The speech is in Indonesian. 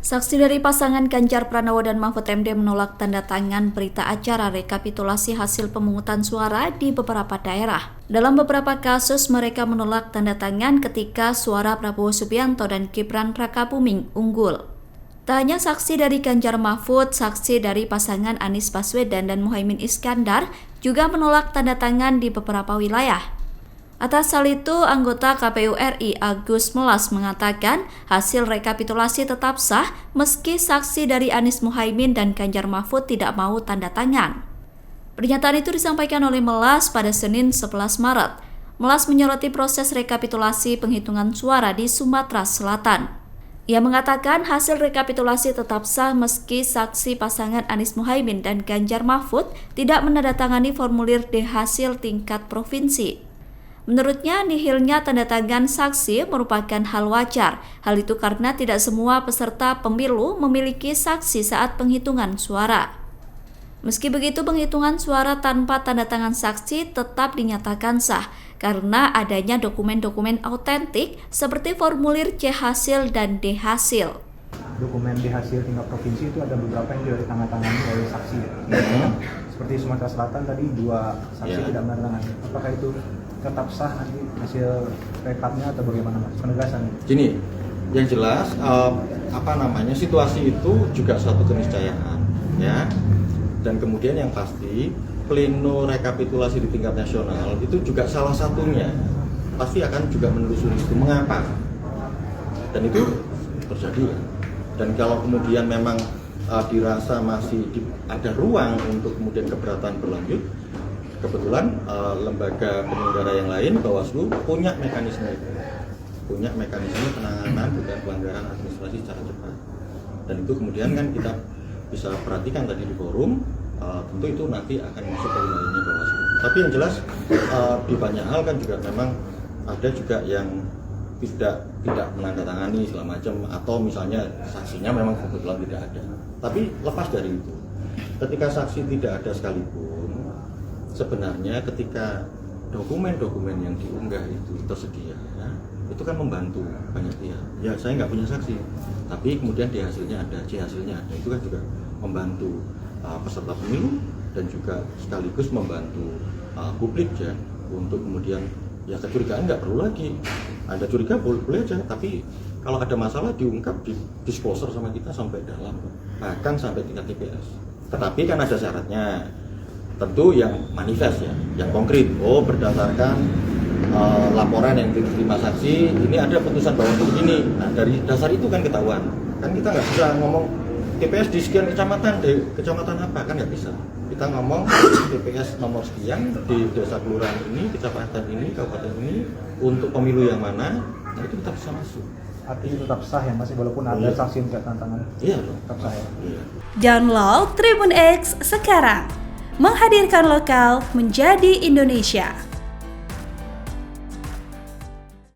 Saksi dari pasangan Ganjar Pranowo dan Mahfud MD menolak tanda tangan berita acara rekapitulasi hasil pemungutan suara di beberapa daerah. Dalam beberapa kasus, mereka menolak tanda tangan ketika suara Prabowo Subianto dan Gibran Rakabuming unggul. Tak hanya saksi dari Ganjar Mahfud, saksi dari pasangan Anies Baswedan dan Muhaimin Iskandar juga menolak tanda tangan di beberapa wilayah. Atas hal itu, anggota KPU RI Agus Melas mengatakan hasil rekapitulasi tetap sah meski saksi dari Anies Muhaimin dan Ganjar Mahfud tidak mau tanda tangan. Pernyataan itu disampaikan oleh Melas pada Senin 11 Maret. Melas menyoroti proses rekapitulasi penghitungan suara di Sumatera Selatan. Ia mengatakan hasil rekapitulasi tetap sah meski saksi pasangan Anies Muhaimin dan Ganjar Mahfud tidak menandatangani formulir D hasil tingkat provinsi. Menurutnya, nihilnya tanda tangan saksi merupakan hal wajar. Hal itu karena tidak semua peserta pemilu memiliki saksi saat penghitungan suara. Meski begitu, penghitungan suara tanpa tanda tangan saksi tetap dinyatakan sah karena adanya dokumen-dokumen autentik seperti formulir C hasil dan D hasil. Dokumen D hasil tingkat provinsi itu ada beberapa yang sudah ditandatangani oleh saksi. Seperti Sumatera Selatan tadi 2 saksi tidak menandatangani. Apakah itu tetap sah nanti hasil rekapnya atau bagaimana Mas? Penegasan. Gini, yang jelas situasi itu juga suatu keniscayaan, ya. Dan kemudian yang pasti pleno rekapitulasi di tingkat nasional itu juga salah satunya pasti akan juga menelusuri itu mengapa. Dan itu terjadi. Dan kalau kemudian memang dirasa masih ada ruang untuk kemudian keberatan berlanjut, kebetulan lembaga penyelenggara yang lain, Bawaslu, punya mekanisme penanganan dugaan pelanggaran administrasi secara cepat. Dan itu kemudian kan kita bisa perhatikan tadi di forum, tentu itu nanti akan masuk ke wilayahnya Bawaslu. Tapi yang jelas di banyak hal kan juga memang ada juga yang tidak menandatangani segala macam, atau misalnya saksinya memang kebetulan tidak ada. Tapi lepas dari itu, ketika saksi tidak ada sekalipun, sebenarnya ketika dokumen-dokumen yang diunggah itu tersedia, ya, itu kan membantu banyak pihak. Ya, saya nggak punya saksi, tapi kemudian D hasilnya ada, C hasilnya ada, itu kan juga membantu peserta pemilu dan juga sekaligus membantu publik, ya, untuk kemudian ya kecurigaan nggak perlu lagi. Ada curiga boleh aja, tapi kalau ada masalah diungkap, di disclosure sama kita sampai dalam, bahkan sampai tingkat TPS. Tetapi kan ada syaratnya. Tentu yang manifest, ya, yang konkret. Berdasarkan laporan yang diterima saksi, ini ada putusan Bawaslu begini. Nah, dari dasar itu kan ketahuan. Kan kita nggak bisa ngomong TPS di sekian kecamatan, kecamatan apa, kan nggak bisa. Kita ngomong TPS nomor sekian di desa kelurahan ini, kecamatan ini, kabupaten ini, untuk pemilu yang mana, nah itu kita bisa masuk. Artinya tetap sah ya masih walaupun ada saksi yang tidak tantangan. Iya, tetap sah ya. Iya. Download Tribun X sekarang. Menghadirkan lokal menjadi Indonesia.